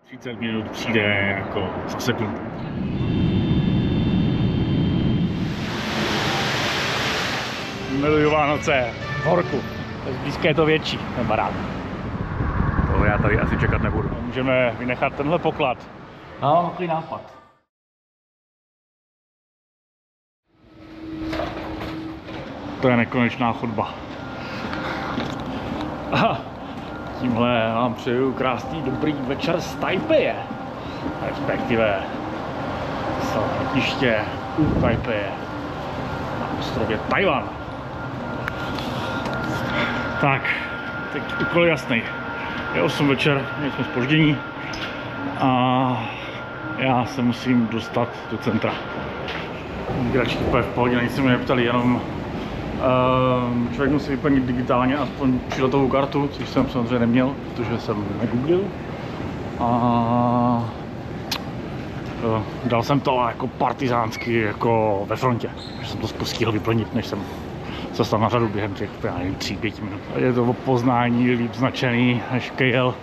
30 minut přijde jako za sekundu. Miluju Vánoce v horku. Zblízka je to větší, ten barák. To já tady asi čekat nebudu. Můžeme vynechat tenhle poklad. No, takový nápad. To je nekonečná chodba. Aha. Tímhle vám přeju krásný dobrý večer z Tajpeje. Respektive z letiště u Tajpeje na ostrově Tajvan. Tak, teď úkol je jasný. Je 8 večer, my jsme zpoždění a já se musím dostat do centra. Migrační úplně v pohodě, na nic se mi neptali, jenom člověk musí vyplnit digitálně aspoň příletovou kartu, což jsem samozřejmě neměl, protože jsem negooglil. A dal jsem to jako partizánsky, jako ve frontě, že jsem to stihl vyplnit, než jsem se stal na řadu během těch 3-5 minut. Je to o poznání líp značený než KL.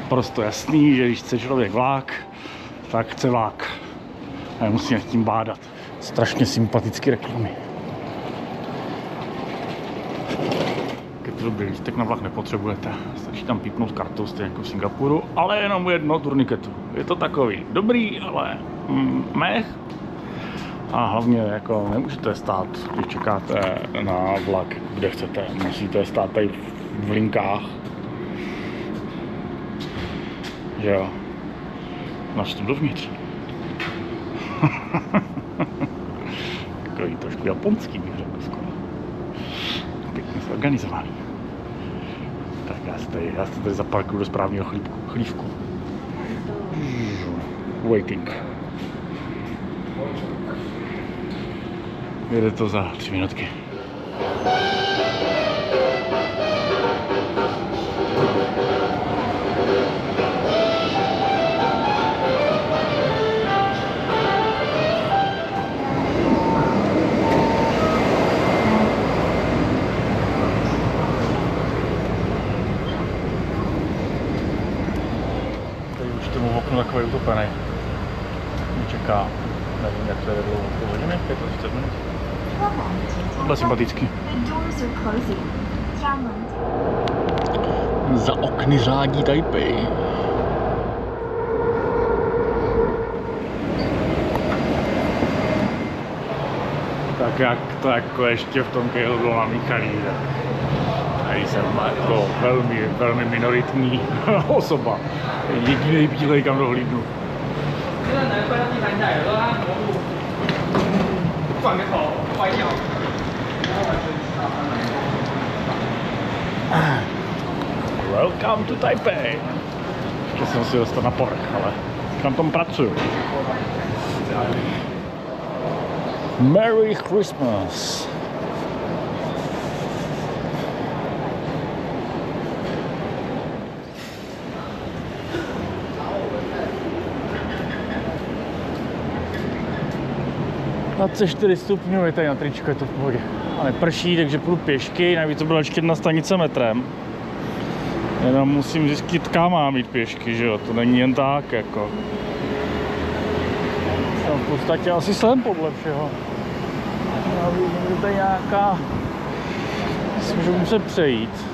Prosto jasný, že když chce člověk vlák, tak chce vlák. A nemusí s tím bádat. Strašně sympatické reklamy. Dobrý lístek na vlak nepotřebujete, stačí tam pípnout kartou stejně jako v Singapuru, ale jenom jedno turniketu. Je to takový dobrý, ale mech. A hlavně jako nemůžete stát, když čekáte na vlak, kde chcete. Musíte stát tady v linkách. Že jo. Nač tím dovnitř. Takový trošku japonský, bych řekl skoro. Pěkně zorganizovaný. Tak já se tady zaparkuju do správného chlívku. Waiting. Jede to za 3 minutky. Takový utopený. Mě čeká, nevím jak to je dlouho, půl hodiny, 35 minut. Tohle sympatický. Za okny řádí Tajpej. Tak jak to jako ještě v tom KL bylo namíchaný, tak tady jsem jako velmi minoritní osoba. Jedinej bílej, kam dohlídnu. Welcome to Taipei. Ještě jsem si dostal na povrch, ale na tom pracuju. Merry Christmas. Na 24 stupňů je tady na tričku, je to v pohodě. A neprší, takže půjdu pěšky, navíc to byla ještě jedna stanice metrem. Jenom musím zjistit, kam mám jít pěšky, že jo, to není jen tak, jako. Jsem v podstatě asi jsem podle všeho. Já vidím, že tady nějaká... Myslím, že musím přejít.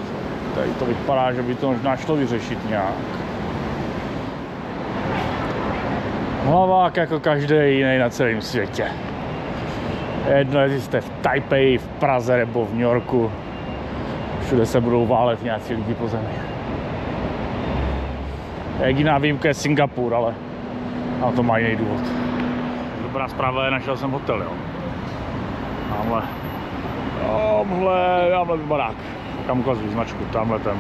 Tady to vypadá, že by to možná šlo vyřešit nějak. Hlavák jako každý jiný na celém světě. Jedno, jestli jste v Tajpeji, v Praze nebo v New Yorku. Všude se budou válet nějací lidi po zemi. Jediná výjimka je Singapur, ale na to má jiný důvod. Dobrá zpráva je, našel jsem hotel, jo. Tamhle barák. Kam ukazuji značku, tamhle ten.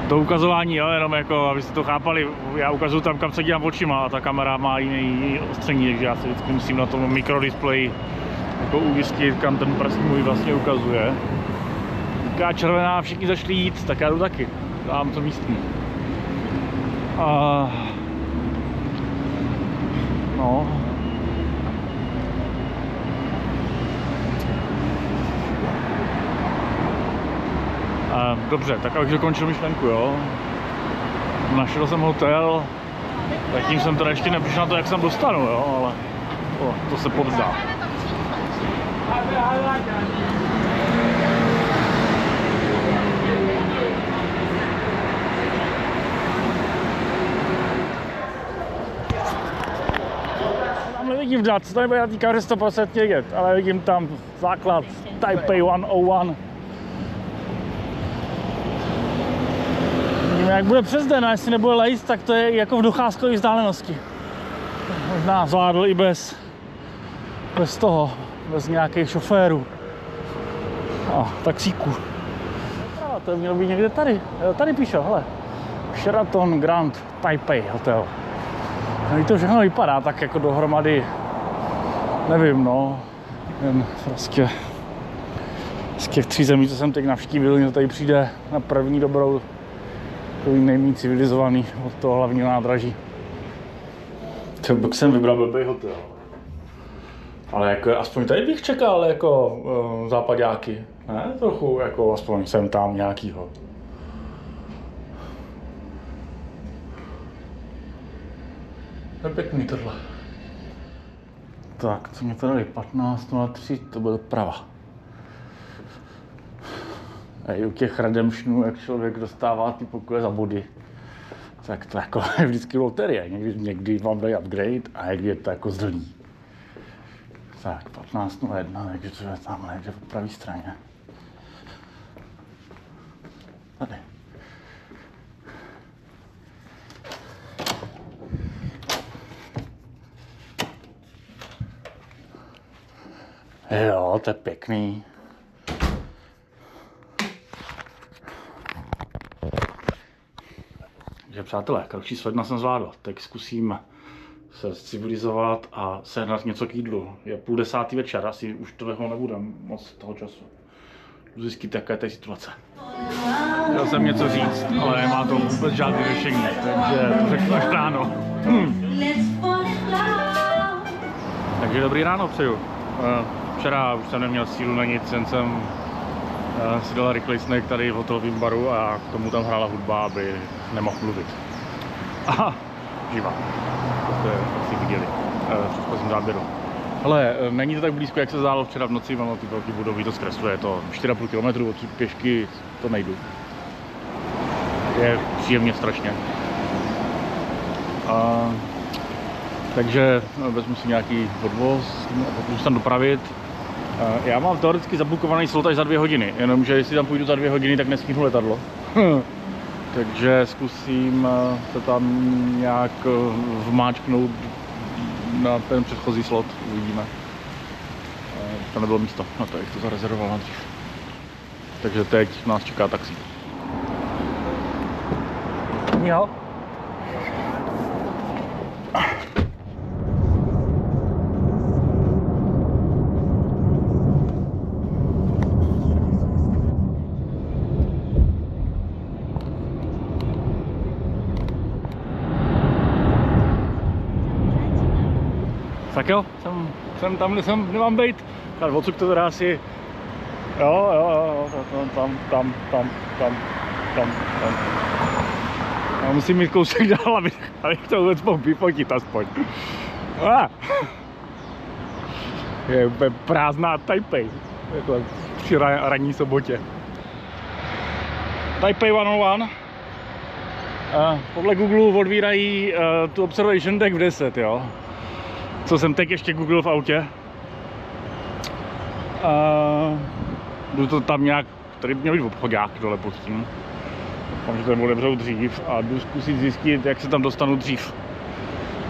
To ukazování, jo, jenom jako, abyste to chápali, já ukazuju tam, kam se dívám očima a ta kamera má jiný ostření, takže já si vždycky musím na tom mikrodispleji jako ujistit, kam ten prst můj vlastně ukazuje. Taká červená, všichni zašli jít, tak já jdu taky, dám to místní. No. Dobře, tak abych dokončil myšlenku, jo. Našel jsem hotel, zatím jsem teda ještě nepřišel na to, jak jsem dostanu, jo, ale to se povzdá. Tam nevidím dát, co tady bude na té kameře 100% vidět, ale vidím tam základ Taipei 101. Jak bude přes den a jestli nebude lejt, tak to je jako v docházkové vzdálenosti. Možná zvládl i bez toho, bez nějakých šoférů a taxíků. A to mělo být někde tady. Tady píše, hele. Sheraton Grand Taipei Hotel. No, to všechno vypadá tak jako dohromady, nevím, no. Jen prostě z těch 3 zemí, co jsem teď navštívil, mě tady přijde na první dobrou, nejméně civilizovaný od toho hlavního nádraží. Třeba jsem vybral blbý hotel. Ale jako aspoň tady bych čekal jako západáky. Ne? Trochu jako aspoň jsem tam nějakýho. To je pěkný tohle. Tak, co mě to dali? 15:03, to byl doprava. A i u těch redemptionů, jak člověk dostává ty pokoje za body, tak to jako je vždycky loterie. Někdy vám dají upgrade a někdy je to jako zdlní. Tak, 15:01, takže to je tamhle, někde po pravé straně. Tady. Jo, to je pěkný. Takže přátelé, kratší sledna jsem zvládl. Teď zkusím se civilizovat a sehnat něco k jídlu. Je 9:30 večer, asi už toho nebude moc toho času. Zjistit, jaká je ta situace. Chtěl jsem něco říct, ale nemá to vůbec žádné řešení, takže to řeknu až ráno. Takže dobrý ráno přeju. Včera už jsem neměl sílu na nic, jen jsem si dal rychlej snack tady v hotelovém baru a k tomu tam hrála hudba, aby nemohl mluvit. Aha, živá. To jste asi viděli v předchozím záběru. Ale není to tak blízko, jak se zdálo včera v noci, mám ty velké budovy, to zkresluje, je to 4,5 km, odsud pěšky to nejdu. Je příjemně strašně. Takže vezmu si nějaký podvoz a pokud se tam dopravit. Já mám teoreticky zabukovaný slot až za 2 hodiny, jenomže jestli tam půjdu za 2 hodiny, tak nestihnu letadlo. Takže zkusím se tam nějak vmáčknout na ten předchozí slot, uvidíme. To nebylo místo, no to jak to zarezervoval na dřív. Takže teď nás čeká taxi. Jo. Tak jo, jsem tam, kde jsem nemám být. Tak odsud to teda asi... Jo, tam. Já musím mít kousek dál, abych to vůbec mohl vyfotit aspoň. Je úplně prázdná Taipei. Takhle při ranní sobotě. Taipei 101. Podle Google odvírají tu observation deck v 10, jo. Co jsem teď ještě googlil v autě. Jdu to tam nějak, tady měl být obchodák dole pod tím. Doufám, že to otevřou dřív a jdu zkusit zjistit, jak se tam dostanu dřív.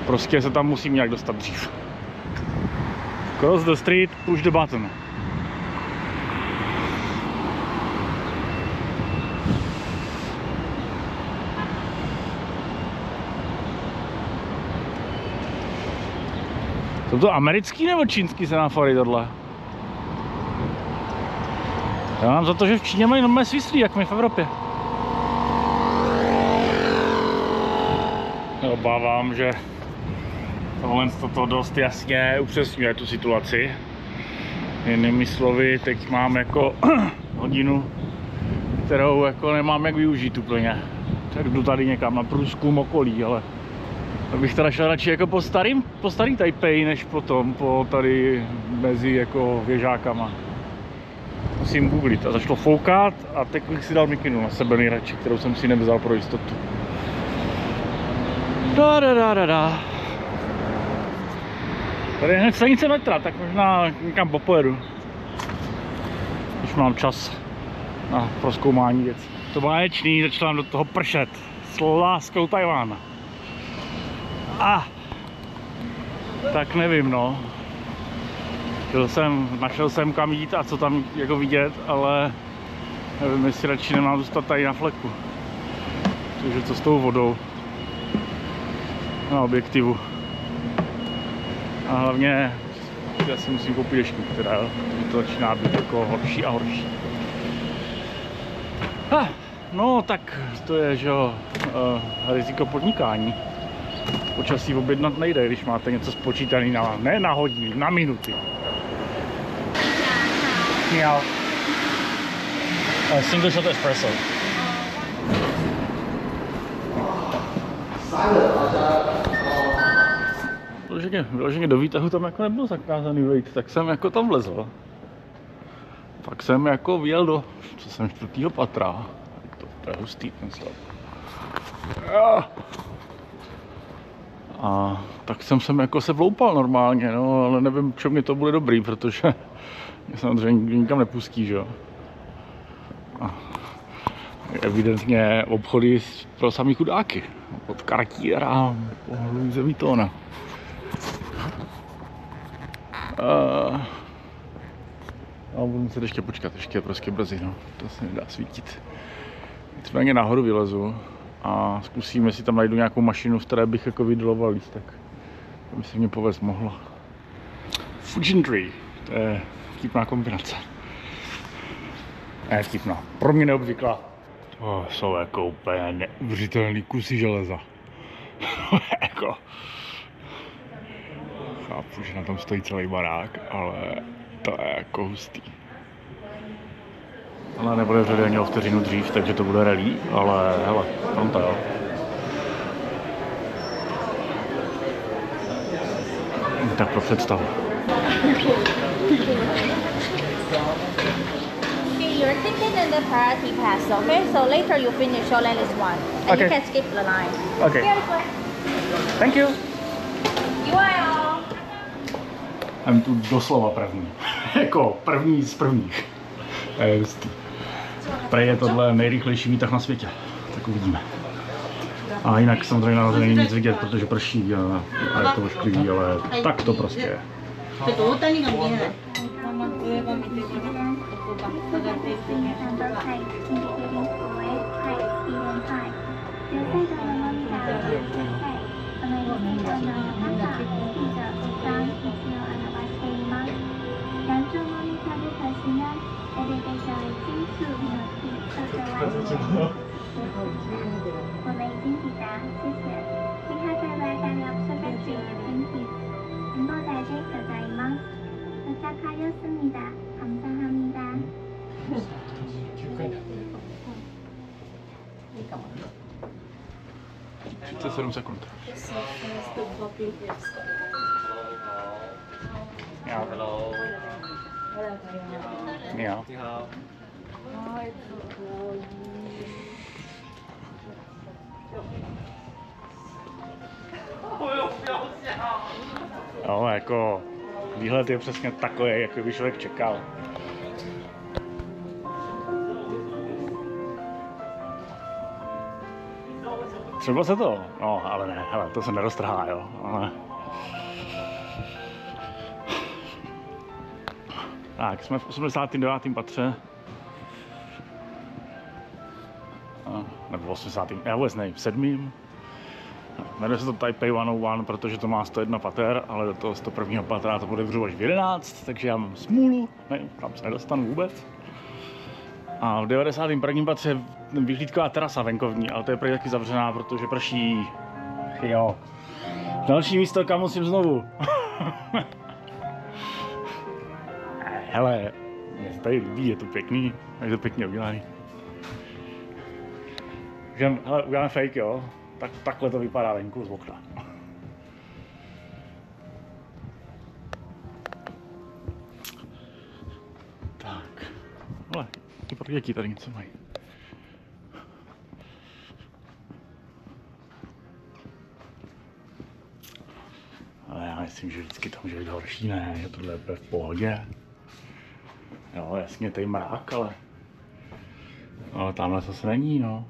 Prostě se tam musím nějak dostat dřív. Cross the street, push the button. Jsou to americký nebo čínský semafory tohle? Já mám za to, že v Číně mají normálně svislí, jak my v Evropě. Obávám, že tohle toto dost jasně upřesňuje tu situaci. Jinými slovy, teď mám jako hodinu kterou jako nemám jak využít úplně. Tak jdu tady někam na průzkum okolí, ale bych teda šel radši jako po starý Taipei, než potom po tady mezi jako věžákama. Musím googlit a začalo foukat a teď bych si dal mikinu na sebe nejradši, kterou jsem si nevzal pro jistotu. Tady je hned stanice metra, tak možná někam popojedu, když mám čas na prozkoumání věcí. To báječný, začala do toho pršet s láskou Tajvána. Tak nevím, no. Našel jsem kam jít a co tam jako vidět, ale nevím, jestli radši nemám zůstat tady na fleku. Takže co s tou vodou na objektivu. A hlavně já si musím koupit ještě, teda jo, protože to začíná být jako horší a horší. No tak to je, že jo, riziko podnikání. Počasí objednat nejde, když máte něco spočítaný ne na hodiny, na minuty. Miau. Single shot espresso. Vyloženě do výtahu tam jako nebyl zakázaný vejít, tak jsem jako tam vlezl. Pak jsem jako vyjel do, co jsem, 4. patra. To je hustý ten stav. A tak jsem sem jako se vloupal normálně, no, ale nevím, čemu mě to bude dobrý, protože mě samozřejmě nikam nepustí, že jo. Evidentně obchody pro samý chudáky. Od Cartiera po Louise Vuittona. No, budu muset ještě počkat, ještě je prostě brzy, no. To se nedá svítit. Nicméně nahoru vylezu a zkusím, jestli tam najdu nějakou mašinu, v které bych jako vydoloval lístek. To by se mě povést mohlo. Fujinry, to je vtipná kombinace. Ne vtipná, pro mě neobvyklá. To jsou jako úplně neuvěřitelný kusy železa. Jako... Chápu, že na tom stojí celý barák, ale to je jako hustý. Ale nebude řady ani o vteřinu dřív, takže to bude rally, ale hele, pronto jo. Tak pro představu. Your ticket and the priority pass, okay? So later you finish your list one, and Okay. you can skip the line. Okay. Here is one. Thank you. You are all. Jsem tu doslova první. Jako první z prvních. To je hustý. Prej je tohle nejrychlejší výtah na světě. Tak uvidíme. A jinak samozřejmě nahoře není nic vidět, protože prší a je to ošklivý, ale tak to prostě je. To 7 sekund. Hello. Hello. No, jako výhled je přesně takový, jak by člověk čekal. Třeba se to, no, ale ne, hele, to se neroztrhá, jo, ale... Tak, jsme v 89. patře. Nebo 80. Já vůbec nevím, v 7. Jmenuje se to Taipei 101, protože to má 101 pater, ale do toho 101. patra to bude až v 11, takže já mám smůlu, ne, tam se nedostanu vůbec. A v 91. patře je vyhlídková terasa venkovní, ale to je prý taky zavřená, protože prší. Jo. Další místo, kam musím znovu. Hele, mě se tady líbí, je to pěkný, je to pěkně udělaný. Že, hele, uděláme fake, jo? Takhle to vypadá venku z okna. Tak. Hele, i pro děti tady něco mají. Ale já myslím, že vždycky to může být horší, ne? Že tohle je v pohodě. Jo, jasně, tady mrák, ale tamhle zase není, no.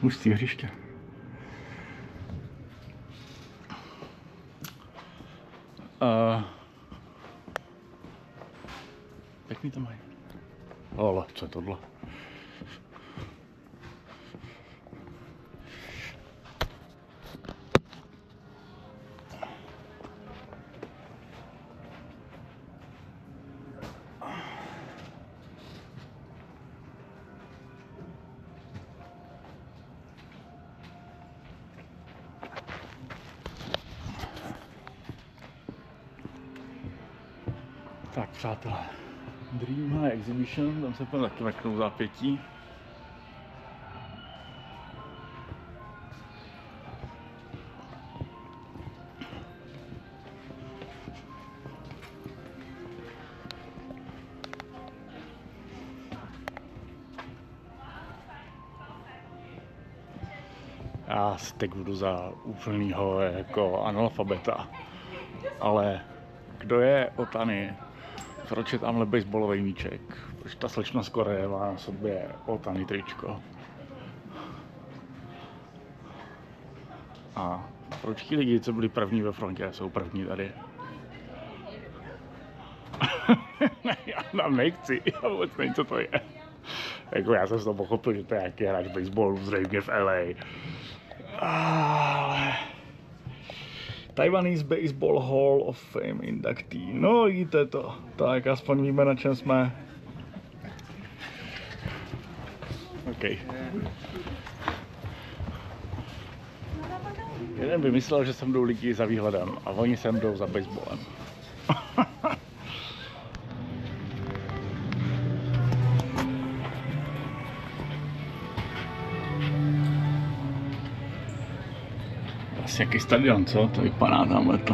Hustý hřiště. Jak mi to mají? Ale co je tohle? Tak přátelé, Dream High Exhibition, tam se půjde taky mrknout zápětí. Já si teď budu za úplnýho jako analfabeta, ale kdo je Otani? Proč je tamhle baseballový míček? Proč ta slečna z Koreje má na sobě Otani tričko? A proč ti lidi, co byli první ve frontě, jsou první tady? Ne, já tam nechci, já vůbec nevím, co to je. Jako já jsem z toho pochopil, že to je nějaký hráč baseballu zřejmě v LA. Ale... Taiwanese Baseball Hall of Fame inductee. No vidíte to, tak aspoň víme, na čem jsme. OK. Jeden by myslel, že sem jdou lidi za výhledem a oni sem jdou za baseballem. Asi jaký stadion, co? To vypadá tamhle to.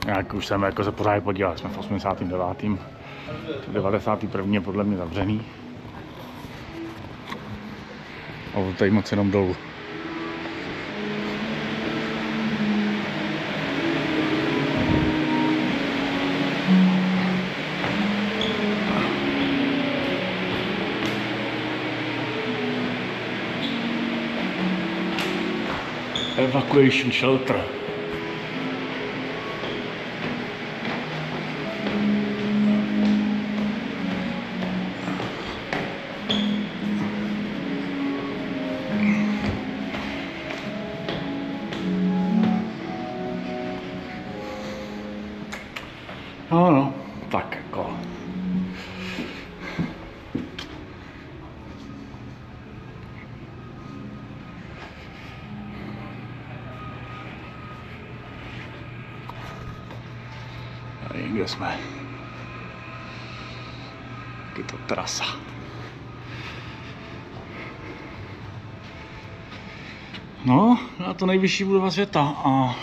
Jak už jsem jako se pořád podíval, jsme v 89. 91. je podle mě zavřený. A tady moc jenom dolů. Evacuation shelter. No, tak jako. Tady někde jsme. Je to trasa. No, na to nejvyšší budova světa a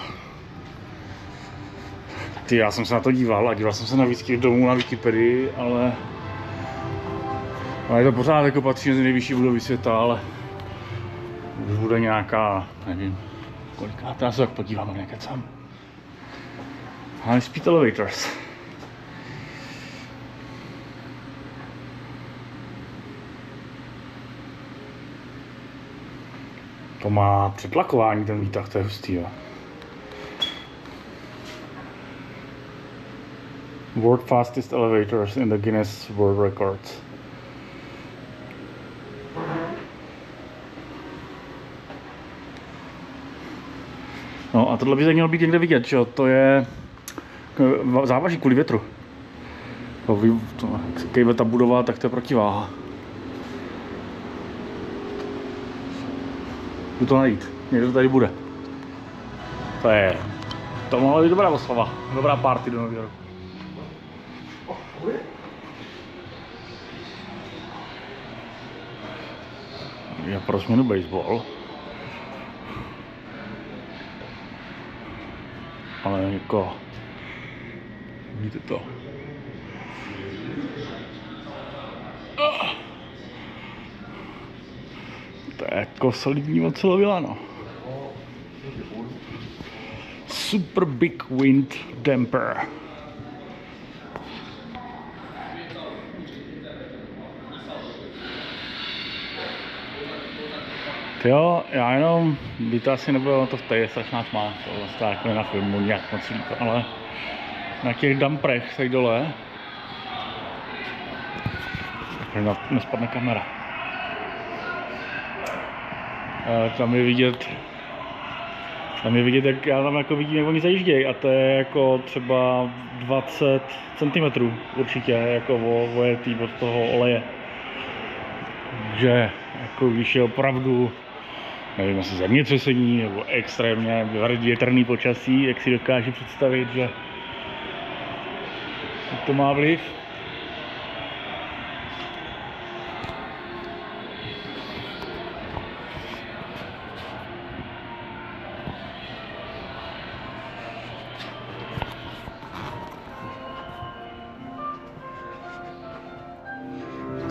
já jsem se na to díval a díval jsem se na výzky domů na Wikipedii, ale je to pořád jako patří mezi nejvyšší budovy světa, ale už bude nějaká, nevím, koliká, já se tak podívám, nekecám. High speed elevators. To má přetlakování ten výtah, to je hustý, jo. World fastest elevators in the Guinness World Records. No a tohle by se mělo být někde vidět, že jo? To je závaží kvůli větru. Jak je ta budova, tak to je protiváha. Jdu to najít, někdo tady bude. To mohla být dobrá oslava, dobrá party do Nového roku. Je pro změnu baseball. Ale jako... Vidíte to? To je jako solidní ocelovila, no. Super Big Wind Damper. Jo, já jenom, by to asi nebylo, to je strašná tma, to vlastně jako na filmu nějak moc líp, ale na těch dumprech tady dole, nespadne kamera. Tam je vidět, jak já tam jako vidím, jak oni zajíždějí, a to je jako třeba 20 cm určitě, jako ojetý od toho oleje. Takže jako když je opravdu, nevím, jestli zemětřesení nebo extrémně větrný počasí, jak si dokážu představit, že to má vliv.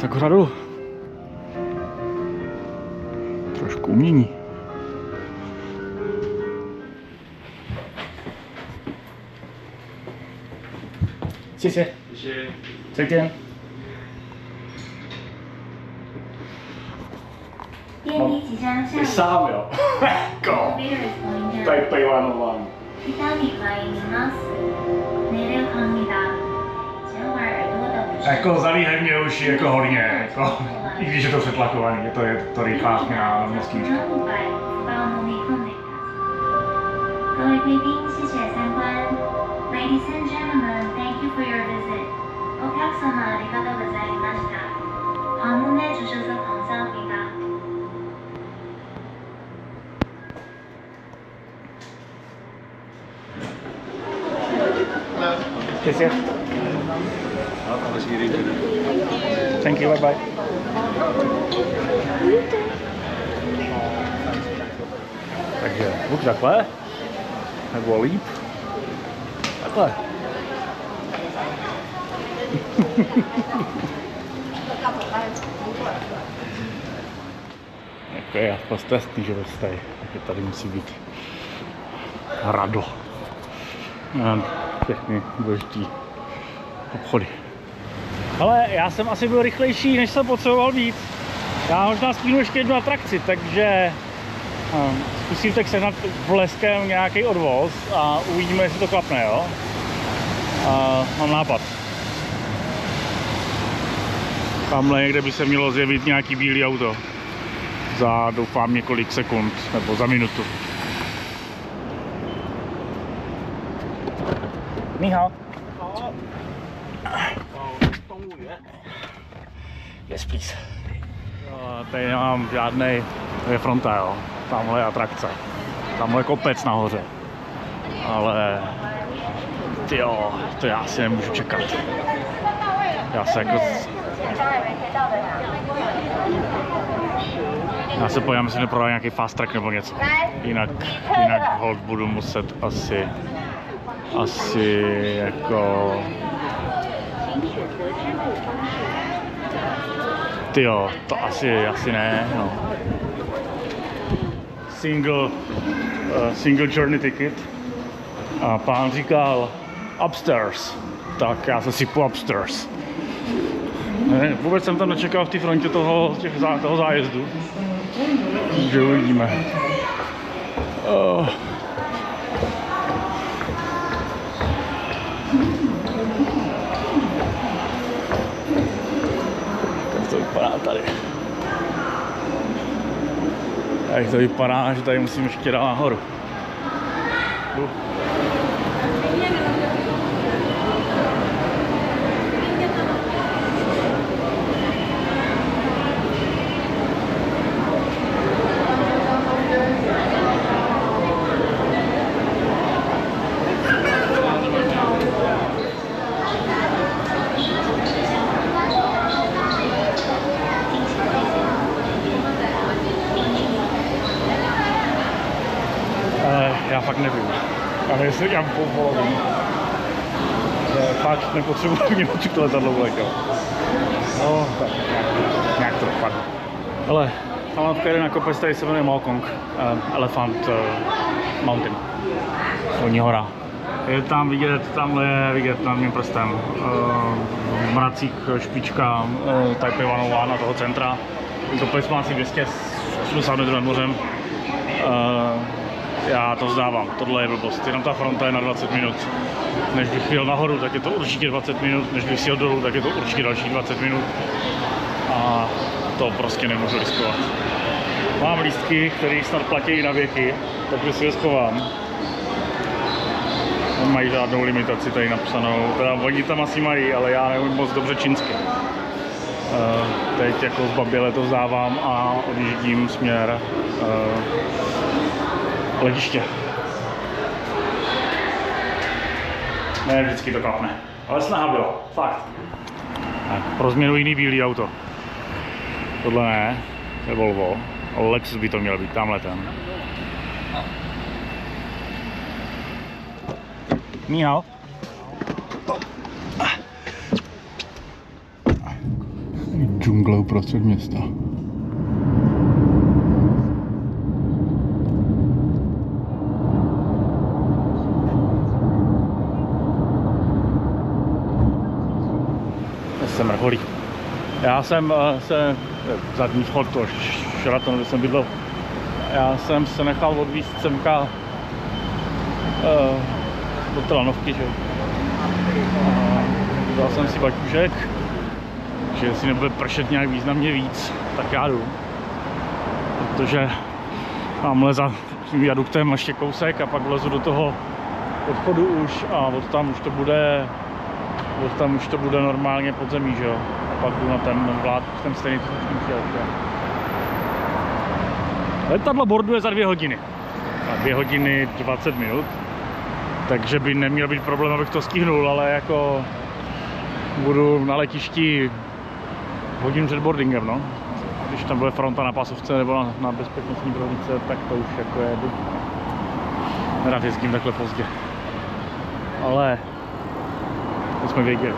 Tak hradu. Trošku umění.謝謝。再見。电梯即将下3秒。Go。台北湾の湾。北に参ります。年齢考えた。前耳耳朵的不适。Jako zalíhají mě uši jako hodně, jako, i když je to přetlakovaný, to je to rychlá směna mozký. 各位贵宾，谢谢参观。Ladies and gentlemen, thank you for your visit. お客様ありがとうございました。방문해 주셔서 감사합니다. Yes. Thank you, bye bye. Takže buď takhle, nebo líp. Takhle. Jako je postestný, že tady, takže tady musí být rado. Všechny důležitý obchody. Ale já jsem asi byl rychlejší, než jsem potřeboval být. Já možná stínu ještě jednu atrakci, takže zkusím tak sehnat bleskem nějaký odvoz a uvidíme, jestli to klapne, jo? Mám nápad. Tamhle někde by se mělo zjevit nějaký bílý auto. Za doufám několik sekund, nebo za minutu. Ni hao. Yes, please. Tady nemám žádnej, to je fronta, jo. Tamhle je atrakce. Tamhle je kopec nahoře. Ale tyjo, to já si nemůžu čekat. Já se pojďám, jestli neprodá nějaký fast track nebo něco. Jinak hold budu muset asi jako... Tyjo, to asi ne, no. Single journey ticket. A pán říkal upstairs, tak já se sypu upstairs. Ne, vůbec jsem tam nečekal v té frontě toho zájezdu. Takže uvidíme. Tak to vypadá tady. Tak to vypadá, že tady musím ještě dát nahoru. fakt nevím. Ale jestli já povolím. Fakt nepotřebuji v Německu to letadlo vletělo. No, tak nějak to dopadne. Ale Halanka jde na kopec, tady se jmenuje Mekong Elephant Mountain. Vodní hora. Je tam vidět, tamhle je vidět nad mým prstem mracík, špička Taipei 101 na toho centra. Kopec má asi 280 metrů nad mořem. Já to vzdávám, tohle je blbost, jenom ta fronta je na 20 minut. Než bych jel nahoru, tak je to určitě 20 minut, než bych si jel dolů, tak je to určitě další 20 minut. A to prostě nemůžu riskovat. Mám lístky, které snad platí na věky, takže si je schovám. Nemají žádnou limitaci tady napsanou, teda oni tam asi mají, ale já neumím moc dobře čínsky. Teď jako zbaběle to vzdávám a odjíždím směr letiště. Ne, vždycky to klapne, ale snaha byla, fakt. Pro změnu jiný bílý auto. Tohle ne, to je Volvo, ale Lexus by to měl být, tamhle ten. Ni hao. Džungle uprostřed města. Jsem mrholí. Já jsem se zadní vchod, to Sheraton, kde jsem bydlel. Já jsem se nechal odvízt semka do Telanovky, že jo. Dal jsem si baťužek, že jestli nebude pršet nějak významně víc, tak já jdu. Protože tamhle za tím viaduktem ještě kousek a pak vlezu do toho odchodu už a od tam už to bude normálně podzemí, že jo. A pak jdu na ten vlád, ten stejný vzdušný přijel. Letadlo borduje za 2 hodiny. A 2 hodiny 20 minut. Takže by neměl být problém, abych to stihnul, ale jako budu na letišti hodinu před boardingem, no. Když tam bude fronta na pasovce nebo na bezpečnostní prohlídce, tak to už jako jedu. Nerad jezdím takhle pozdě. Ale to jsme věděli.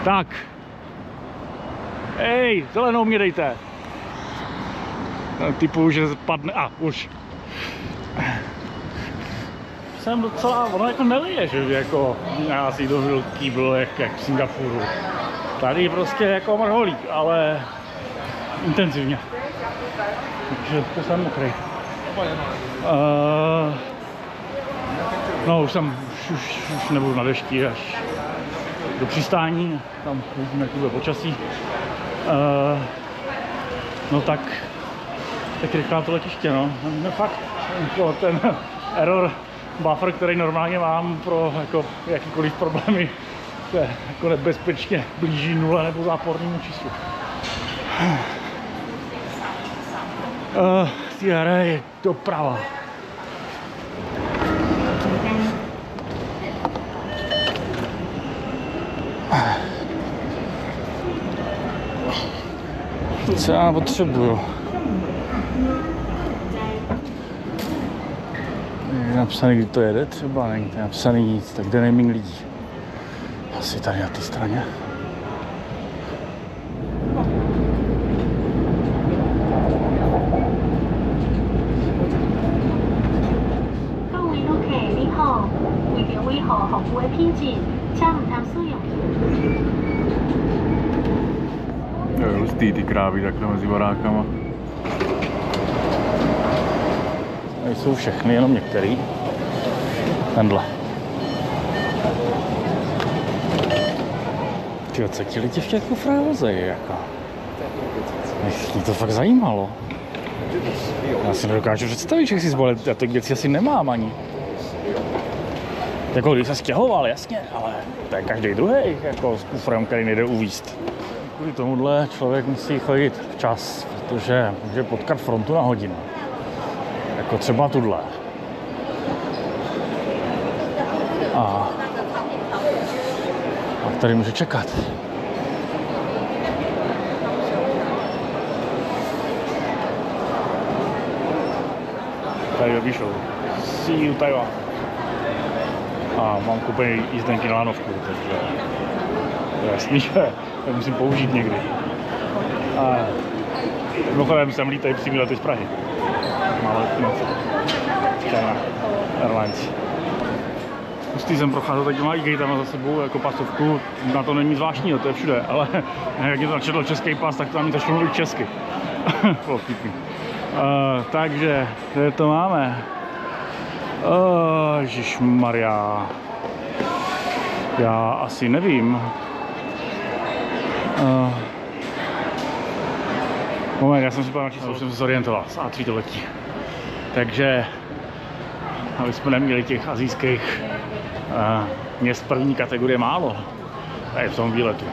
Tak. Ej, zelenou mě dejte. Typu, že padne, už. Jsem docela, ono jako nelije, že jako já si dožil kýbl jak v Singapuru. Tady prostě jako mrholík, ale intenzivně. Takže to jsem mokrý. No už nebudu na dešti až do přistání, tam uvidíme, jak bude počasí. No tak rychlá to letiště, no. No fakt, ten error buffer, který normálně mám pro jako jakýkoliv problémy, se jako nebezpečně blíží 0 nebo zápornému číslu. Tiara je doprava. Co já potřebuju? Je napsaný, kdy to jede třeba, není to napsaný nic, tak jde nejméně lidí. Asi tady na té straně. Jo, hustý ty krávy takhle mezi barákama. Tady jsou všechny, jenom některý. Tenhle. Tyjo, co ti lidi v těch kufrách vozejí, jako? Mě to fakt zajímalo. Já si nedokážu představit, že si zbalit, já těch věcí asi nemám ani. Jako když se stěhoval, jasně, ale to je každý druhý, jako s kufrem, který nejde uvízt. Kvůli tomuhle člověk musí chodit včas, protože může potkat frontu na hodinu. Jako třeba tuhle. A tady může čekat. Tady vypíšou See you Taiwan. A mám koupený jízdenky na lanovku, takže je jasný, že to musím použít někdy. A mimochodem jsem lítají přímý lety z Prahy. Malé letnice. China Airlines. Pustý jsem procházel těma e-gatama za sebou, jako pasovku, na to není zvláštního, to je všude, ale jak je to načetl český pas, tak to tam začalo mluvit česky. Takže, kde to máme? Ježišmarja. Já asi nevím. Moment, já jsem si na číslo, už jsem se zorientoval. Z A3 to letí. Takže, aby jsme neměli těch asijských měst první kategorie málo. Tady v tom výletu.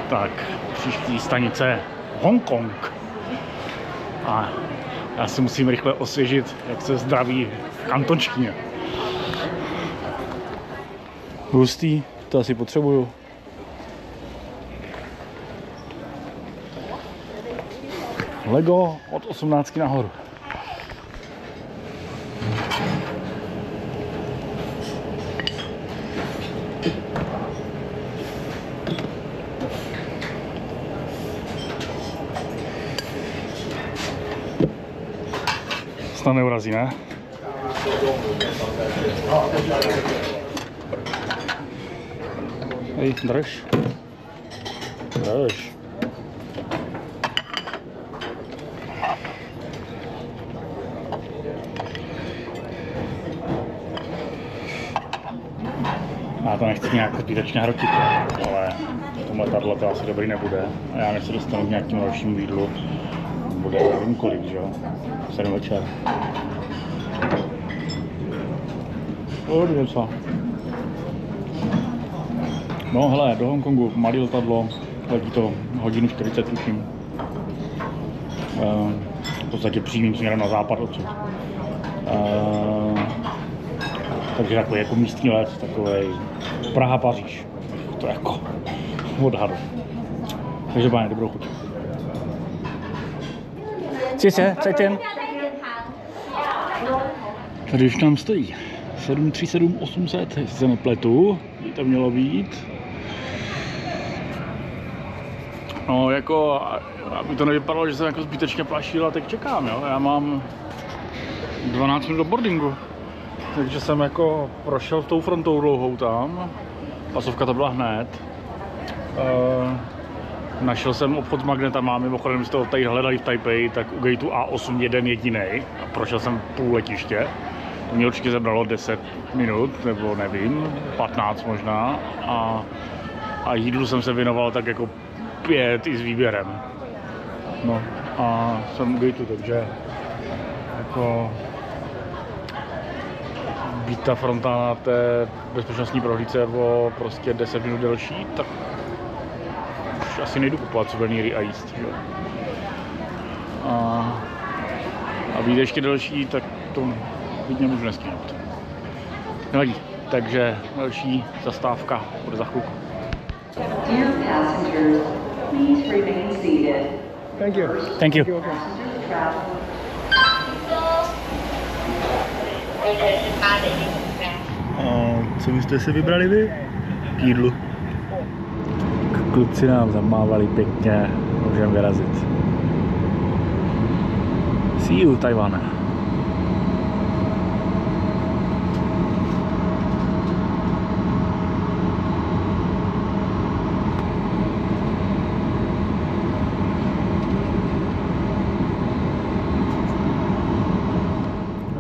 Tak, příští stanice Hongkong. A já si musím rychle osvěžit, jak se zdraví v kantonštině. Hustý, to asi potřebuju. Lego od 18 nahoru. Snad neurazí, ne? Hej, drž. Drž. Já to nechci nějak zbytečně hrotit, ale v tom letadle to asi dobrý nebude. A já než se dostanu k nějakému dalšímu jídlu, bude nevím kolik, že jo? 7 večer. Něco. No hele, do Hongkongu malý letadlo, letí to hodinu 40 tuším. V podstatě přímým směrem na západ odsud. Takže takový jako místní let, takovej Praha-Paříž. To je jako odhadu. Takže páně, dobrou chuť. 谢谢，再见。Tady už nám stojí 737-800, jestli se nepletu, by to mělo být. No jako, aby to nevypadalo, že jsem jako zbytečně plašil a teď čekám, jo. Já mám 12 minut do boardingu, takže jsem jako prošel tou frontou dlouhou tam. Pasovka to byla hned. Našel jsem obchod s magnetama, mimochodem z toho tady hledali v Taipei, tak u gateu A8 jeden jedinej. A prošel jsem půl letiště. To mě určitě zabralo 10 minut, nebo nevím, 15 možná. A jídlu jsem se věnoval tak jako 5 i s výběrem. No a jsem u gateu, takže jako být ta fronta na té bezpečnostní prohlídce o prostě 10 minut delší, tak už asi nejdu kupovat suvenýry a jíst, jo. A být ještě delší, tak to vidně můžu nestihnout. Nevadí, takže další zastávka bude za chvilku. Dear passengers, please remain seated. Thank you. Thank you. Co byste si vybrali vy? K jídlu. Kluci nám zamávali pěkně, můžeme vyrazit. See you, Taiwan.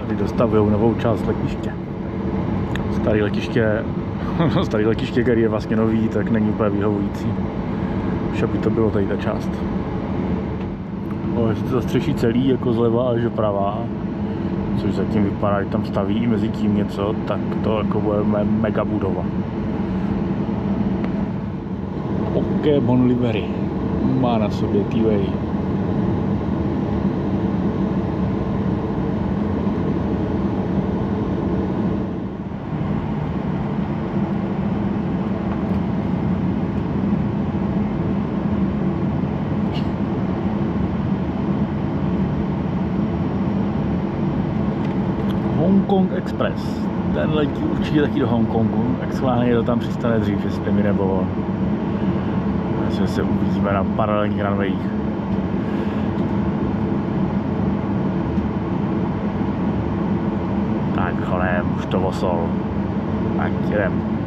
Tady dostavují novou část letiště. Staré letiště, který je vlastně nový, tak není úplně vyhovující. Už aby to bylo tady ta část. Jestli to zastřeší celý jako zleva až doprava, což zatím vypadá, že tam staví i mezi tím něco, tak to jako bude mega budova. OK, Bon Livery má na sobě T-Way. Hongkong Express. Ten letí určitě taky do Hongkongu. Exklání to tam přistane dřív, jestli mi nebo on. Myslím, že se uvidíme na paralelních runwayích. Tak honem, už to osol. Tak jdem.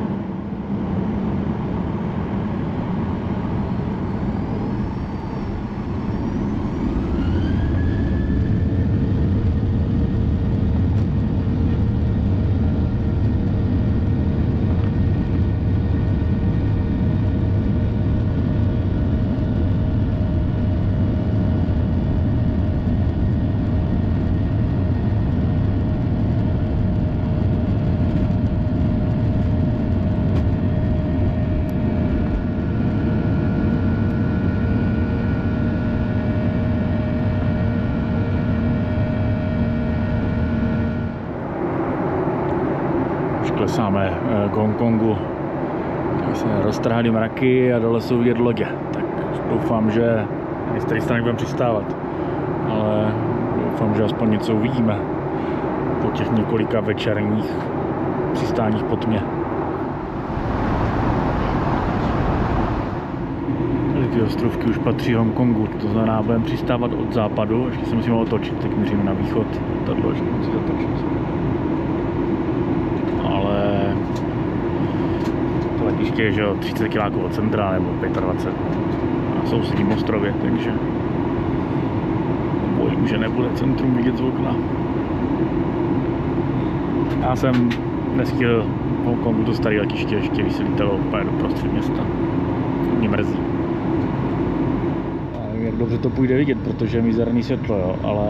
Klesáme k Hongkongu, tak se roztrhaly mraky a dole jsou vidět lodě, tak doufám, že z té strany budeme přistávat, ale doufám, že aspoň něco uvidíme po těch několika večerních přistáních po tmě. Tady ty ostrovky už patří Hongkongu, to znamená, budeme přistávat od západu, ještě se musíme otočit, tak míříme na východ, tady ještě musí zatočit. To letiště je, že 30 km od centra nebo 25 na sousedním ostrově, takže bojím, že nebude centrum vidět z okna. Já jsem nestihl v Hongkongu to staré letiště, ještě když se lítalo úplně do prostřed města. Mě mrzí. A nevím, jak dobře to půjde vidět, protože je mizerný světlo, jo, ale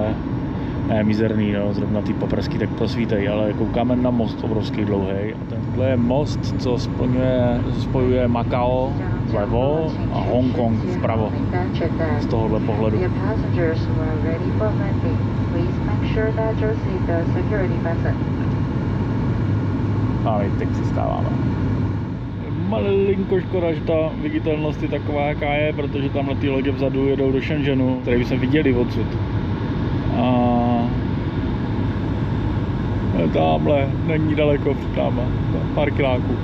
ne mizerný, no, zrovna ty paprsky tak prosvítají, ale koukáme na most obrovský dlouhý. A tenhle je most, co spojuje Macao vlevo a Hongkong vpravo z tohohle pohledu. A my teď přistáváme. Malinko škoda, že ta viditelnost je taková, jaká je, protože tamhle ty lodě vzadu jedou do Shenzhenu, které bychom viděli odsud. A tamhle není daleko před náma, pár kiláků.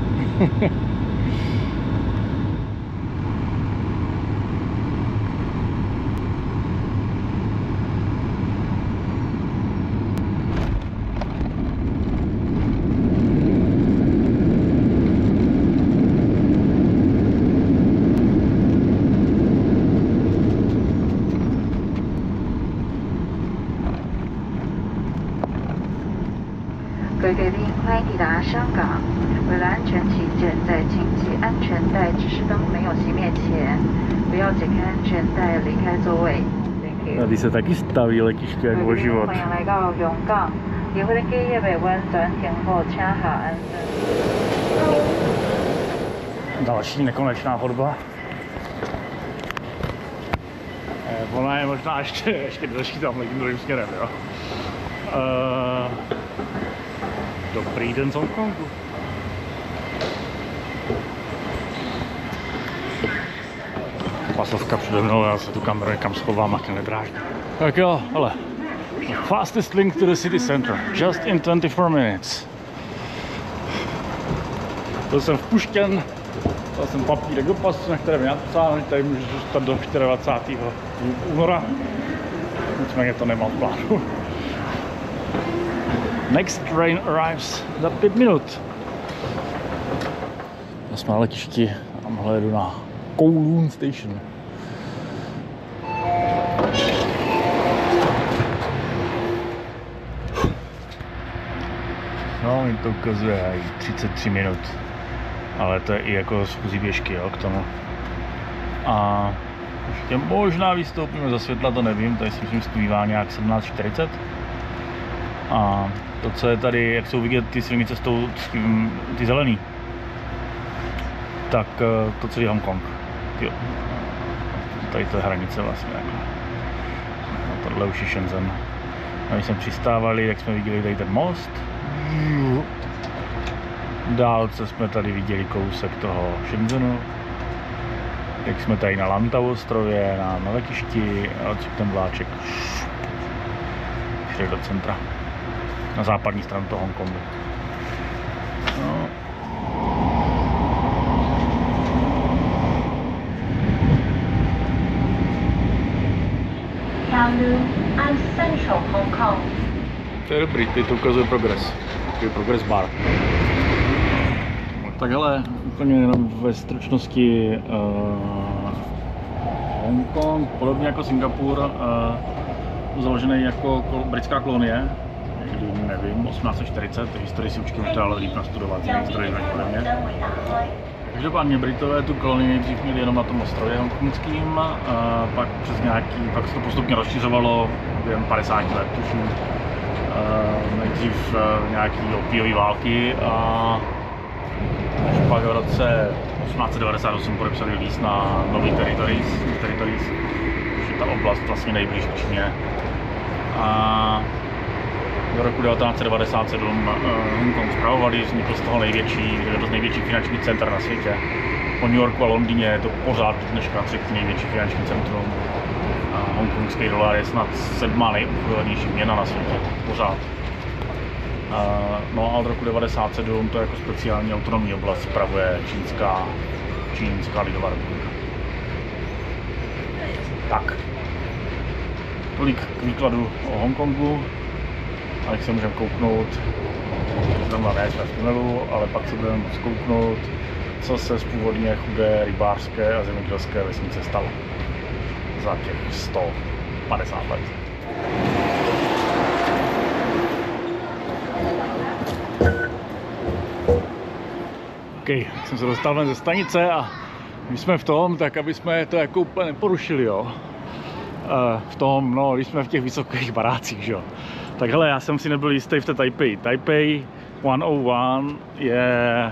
各位贵宾，欢迎抵达香港。为了安全起见，在紧急安全带指示灯没有熄灭前，不要解开安全带离开座位。Tady se taky staví letiště jako o život. 欢迎来到香港，离开机业未完转停后，请好安全。Další nekonečná chodba. Ona je možná ještě delší tamhle tím druhým směrem, jo. Dobrý den z Hongkongu. Pasovka přede mnou, já se tu kameru někam schovám, ať nedráždí. Tak jo, hele. Fastest link to the city center, just in 24 minutes. Byl jsem vpuštěn, dal jsem papírek do pasu, na kterém je napsáno, že tady můžu zůstat do 24. února. Nicméně to nemám v plánu. Next train arrives za 5 minut. Jsme na letišti, tamhle jedu na Kowloon Station. No, mi to ukazuje i 33 minut. Ale to je i jako schůzí běžky, jo, k tomu. A ještě možná vystoupíme za světla, to nevím, tady si myslím zpívá nějak 17:40. A to, co je tady, jak jsou vidět ty silnice s tím, ty zelený, tak to celý Hongkong. Jo. Tady to je hranice vlastně. A tohle už je Shenzhen. A když jsme přistávali, tak jsme viděli tady ten most. Dálce jsme tady viděli kousek toho Shenzhenu. Jak jsme tady na Lantau ostrově, na letišti, a odsud ten vláček šli do centra. na západní stranu toho Hongkongu. No. Central Hong Kong. To je dobrý, teď to ukazuje progres. Takový progres bar. Tak hele, úplně jenom ve stručnosti Hongkong, podobně jako Singapur, založený jako britská kolonie, někdy nevím, 1840, historii si určitě možná ale líp nastudovat, z historii podobně. Každopádně Britové tu kolonii nejdřív měli jenom na tom ostrově hongkongským, pak se to postupně rozšiřovalo během 50 let, tuším. Nejdřív nějaký opiový války a až pak v roce 1898 podepsali líst na nový territories, což je ta oblast vlastně nejblíž k Číně. A do roku 1997 Hongkong spravovali, vznikl z toho jedno z největších finančních center na světě. Po New Yorku a Londýně je to pořád dneška třetí největší finanční centrum. Hongkongský dolar je snad 7. nejobchodovanější měna na světě, pořád. No a od roku 1997 to jako speciální autonomní oblast spravuje Čínská lidová republika. Tak, tolik k výkladu o Hongkongu. A teď se můžeme kouknout, zrovna ne jsme v tunelu, ale pak se budeme zkouknout, co se z původně chudé rybářské a zemědělské vesnice stalo za těch 150 let. OK, jsem se dostal ven ze stanice a když jsme v tom, tak aby jsme to jako úplně neporušili, jo. V tom, no, když jsme v těch vysokých barácích, že jo. Tak hele, já jsem si nebyl jistý v té Taipei. Taipei 101 je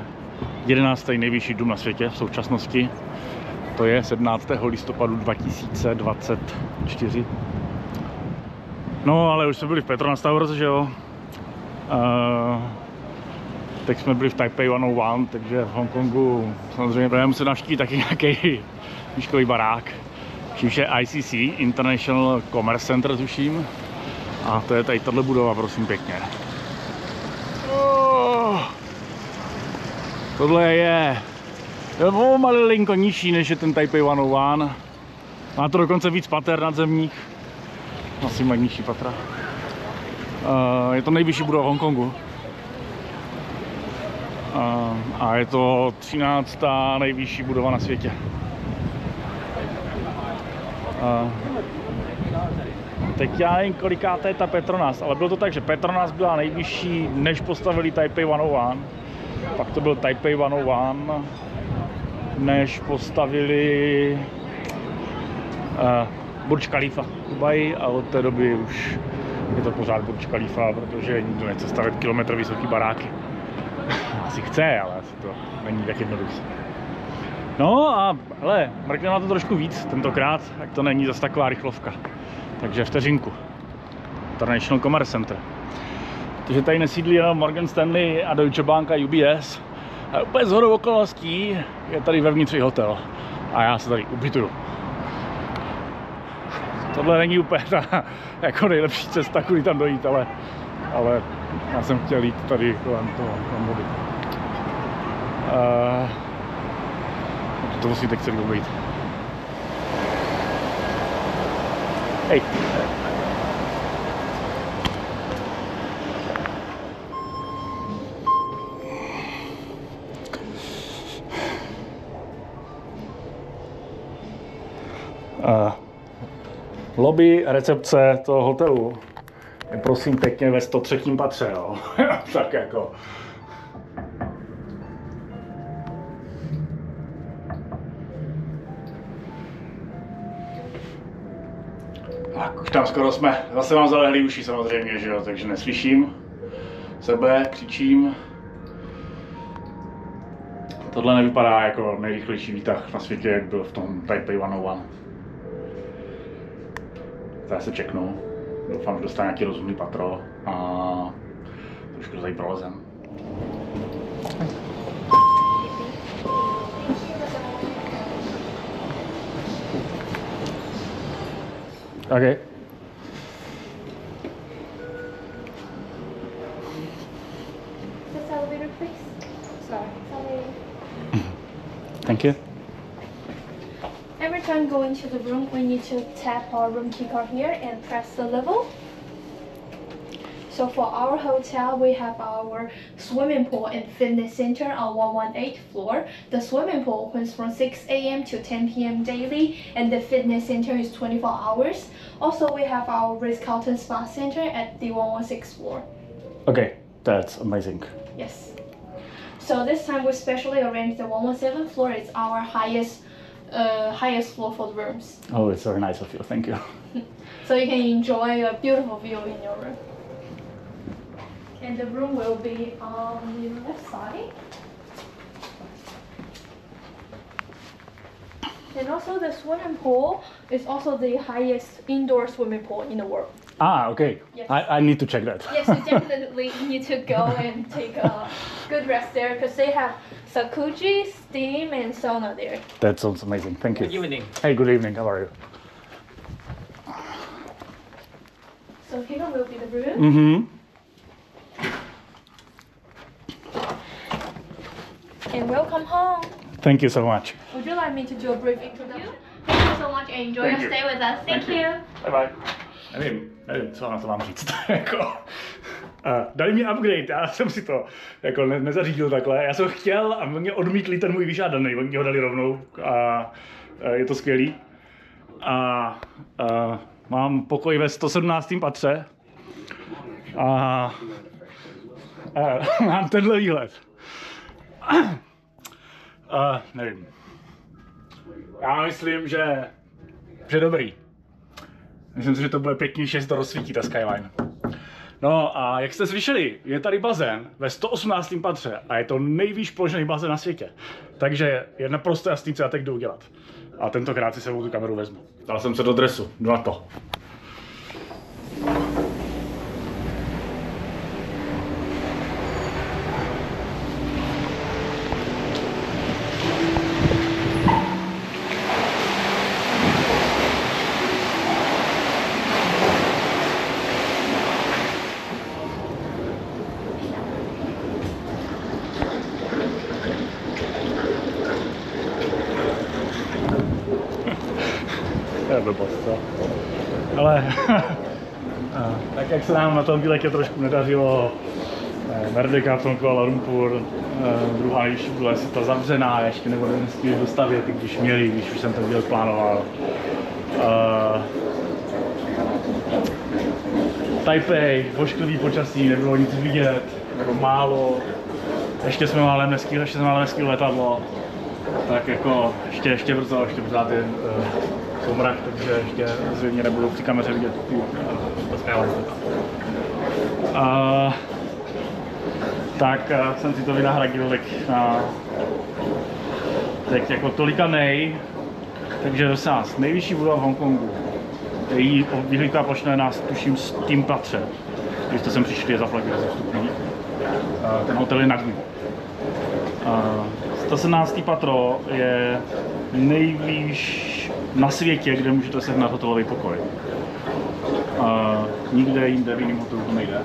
11. nejvyšší dům na světě v současnosti. To je 17. listopadu 2024. No, ale už jsme byli v Petronas Towers, že jo. Teď jsme byli v Taipei 101, takže v Hongkongu samozřejmě budeme muset navštívit taky nějaký výškový barák. Čímž je ICC, International Commerce Center, tuším. A to je tady tato budova, prosím pěkně. Tohle je malinko nižší, než je ten Taipei 101. Má to dokonce víc pater nadzemních. Asi mají nižší patra. Je to nejvyšší budova v Hongkongu. A je to 13. nejvyšší budova na světě. Teď já nevím, kolikáté je ta Petronas, ale bylo to tak, že Petronas byla nejvyšší, než postavili Taipei 101. Pak to byl Taipei 101, než postavili Burj Khalifa v Dubaji, a od té doby už je to pořád Burj Khalifa, protože nikdo nechce stavět kilometr vysoký baráky. Asi chce, ale asi to není tak jednoduché. No a hele, mrkneme na to trošku víc tentokrát, tak to není zase taková rychlovka. Takže vteřinku. International Commerce Center. Takže tady nesídlí jenom Morgan Stanley a Deutsche Bank a UBS. A úplně shodou okolností je tady vevnitř i hotel. A já se tady ubytuju. Tohle není úplně ta jako nejlepší cesta, kudy tam dojít, ale já jsem chtěl jít tady kolem toho vody. To musíte celý obejít. Hej. Lobby recepce toho hotelu je prosím pěkně ve 103. patře, jo. Tak jako. Tak už tam skoro jsme. Zase mám zalehli uši samozřejmě, že jo, takže neslyším sebe, křičím. Tohle nevypadá jako nejrychlejší výtah na světě, jak byl v tom Taipei 101. Tady se čeknu. Doufám, že dostane nějaký rozumný patro a trošku tady prolezem. Okay. Thank you. Every time going to the room, we need to tap our room key card here and press the level. So for our hotel, we have our swimming pool and fitness center on 118th floor. The swimming pool opens from 6 a.m. to 10 p.m. daily, and the fitness center is 24 hours. Also, we have our Ritz-Carlton Spa Center at the 116th floor. Okay, that's amazing. Yes. So this time we specially arranged the 117th floor. It's our highest floor for the rooms. Oh, it's very nice of you. Thank you. So you can enjoy a beautiful view in your room. And the room will be on the left side. And also the swimming pool is also the highest indoor swimming pool in the world. Ah, okay. Yes. I need to check that. Yes, you definitely need to go and take a good rest there because they have jacuzzi, steam, and sauna there. That sounds amazing. Thank you. Good evening. Hey, good evening. How are you? So here will be the room. Mm-hmm. And welcome home. Thank you so much. Would you like me to do a brief introduction? Thank you so much and enjoy your stay with us. Thank you. Bye bye. Nevím, co na to mám říct. Jako, dali mi upgrade, já jsem si to jako nezařídil takhle. Já jsem chtěl a mě odmítli ten můj vyžádaný, oni ho dali rovnou a je to skvělý. A mám pokoj ve 117. patře a mám tenhle výhled. Nevím. Já myslím, že dobrý. Myslím si, že to bude pěknější, že se to rozsvítí, ta skyline. No a jak jste slyšeli, je tady bazén ve 118. patře a je to nejvýš položený bazén na světě. Takže je naprosto jasný, co já teď jdu udělat. A tentokrát si sebou tu kameru vezmu. Dal jsem se do dresu, jdu na to. Ale tak jak se nám na tom výletě trošku nedařilo, Merdeka, Kuala Lumpur, druhá nejvyšší byla je ta zavřená, ještě nebo nestihli dostavět, i když měli, když už jsem ten výlet plánoval. Taipei, vošklivý počasí, nebylo nic vidět, nebo málo. Ještě jsme málem nestihli letadlo, tak jako ještě brzo ten soumrak, takže ještě zřejmě nebudou při kameře vidět to skyline. Tak jsem si to vynahradil teď jako tolikanej, takže zase nás nejvyšší budova v Hongkongu. Její vyhlídková plošina je nás tuším s tím patře, když jste sem přišli je zaplatit ze vstupní. Ten hotel je na dnu. 117. patro je nejvýš na světě, kde můžete sehnat hotelový pokoj. Nikde jinde v jiném hotelu to nejde.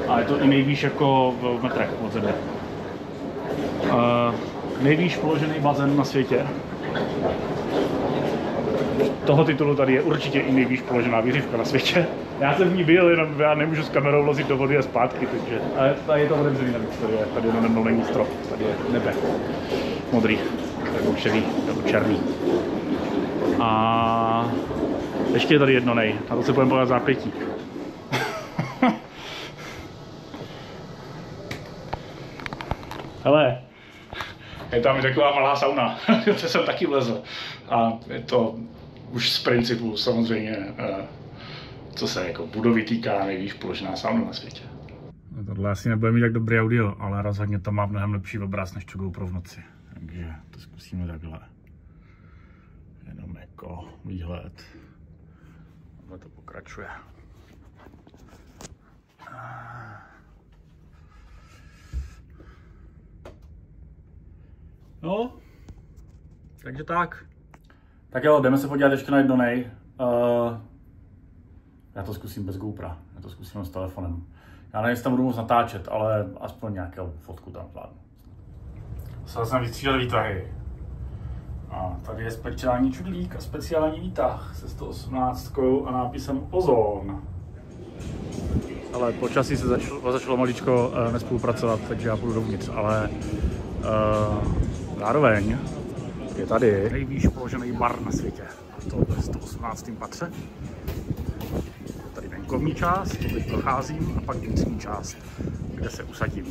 A je to i nejvýš jako v metrech od země. Nejvýš položený bazén na světě. Toho titulu tady je určitě i nejvýš položená výřivka na světě. Já jsem v ní byl, jenom já nemůžu s kamerou vlozit do vody a zpátky, takže... Ale tady je to otevřený navíc, tady je nade mnou není strop, tady je nebe. Modrý, nebo šedý, nebo černý. A ještě je tady jedno nej, na to se budeme bavit zápětí. Hele, je tam taková malá sauna, to jsem taky vlezl. A je to už z principu samozřejmě, co se jako budovy týká, nejvíc položená sauna na světě. No tohle asi nebude mít tak dobrý audio, ale rozhodně to má mnohem lepší obraz než GoPro v noci. Takže to zkusíme takhle. Jenom jako výhled. Takhle to pokračuje. No, takže tak. Tak jo, jdeme se podívat ještě na jedno nej. Já to zkusím bez GoPra, já to zkusím s telefonem. Já nevím, jestli tam budu moc natáčet, ale aspoň nějakou fotku tam zvládnu. Musel jsem vystřídat výtahy. A tady je speciální čudlík a speciální výtah se 118 a nápisem Ozon. Ale počasí se začalo maličko nespolupracovat, takže já půjdu dovnitř, ale zároveň je tady nejvýš položený bar na světě. To ve 118. patře. Tady venkovní část, to teď procházím, a pak vnitřní část, kde se usadím.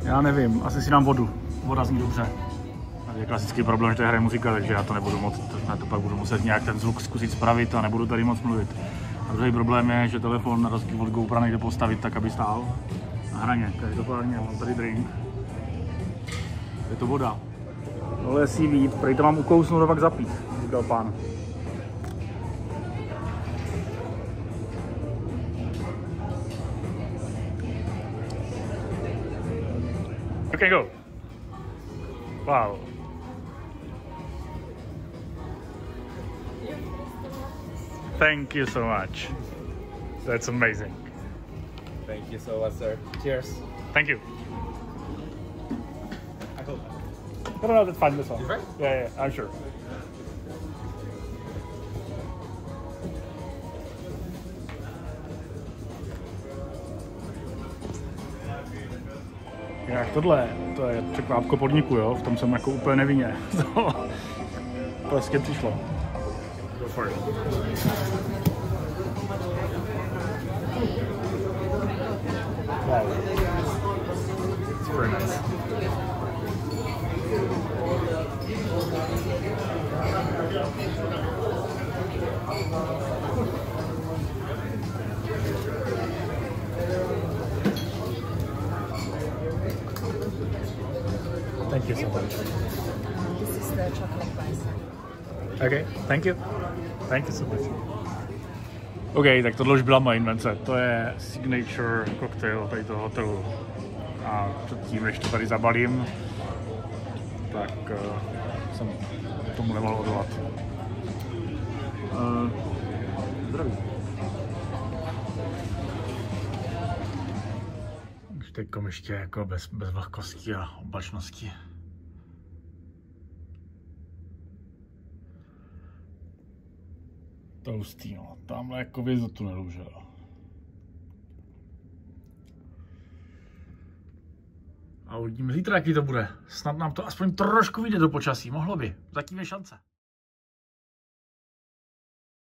Já nevím, asi si dám vodu. Voda zní dobře. Tady je klasický problém, že tady hraje muzika, takže já to nebudu moc, na to pak budu muset nějak ten zvuk zkusit spravit a nebudu tady moc mluvit. A druhý problém je, že telefon na rozdíl od GoPro nejde postavit tak, aby stál na hraně. Každopádně mám tady drink. Je to voda. Tohle je seaweed, prej to mám ukousnout a pak zapít, říkal pán. Okay, go. Wow. Thank you so much. That's amazing. Thank you so much, sir. Cheers. Thank you. No, that's fine. That's all. You right? Yeah, I'm sure. Jak tohle, to je překvápko podniku, jo? V tom jsem jako úplně nevinně. To hezky přišlo. Go for it. Wow. It's very nice. Thank you so much. This is the chocolate rice. Okay, thank you. Thank you so much. OK, tak tohle už byla moje invence. To je signature cocktail tady toho hotelu. A předtím, než to tady zabalím, tak jsem tomu nemohl odolat. Zdraví. Teďkom ještě jako bez vlhkosti a oblačnosti. To hustý, no. Tamhle jako věc do tunelu, že jo. A uvidíme zítra, jaký to bude. Snad nám to aspoň trošku vyjde do počasí. Mohlo by. Zatím je šance.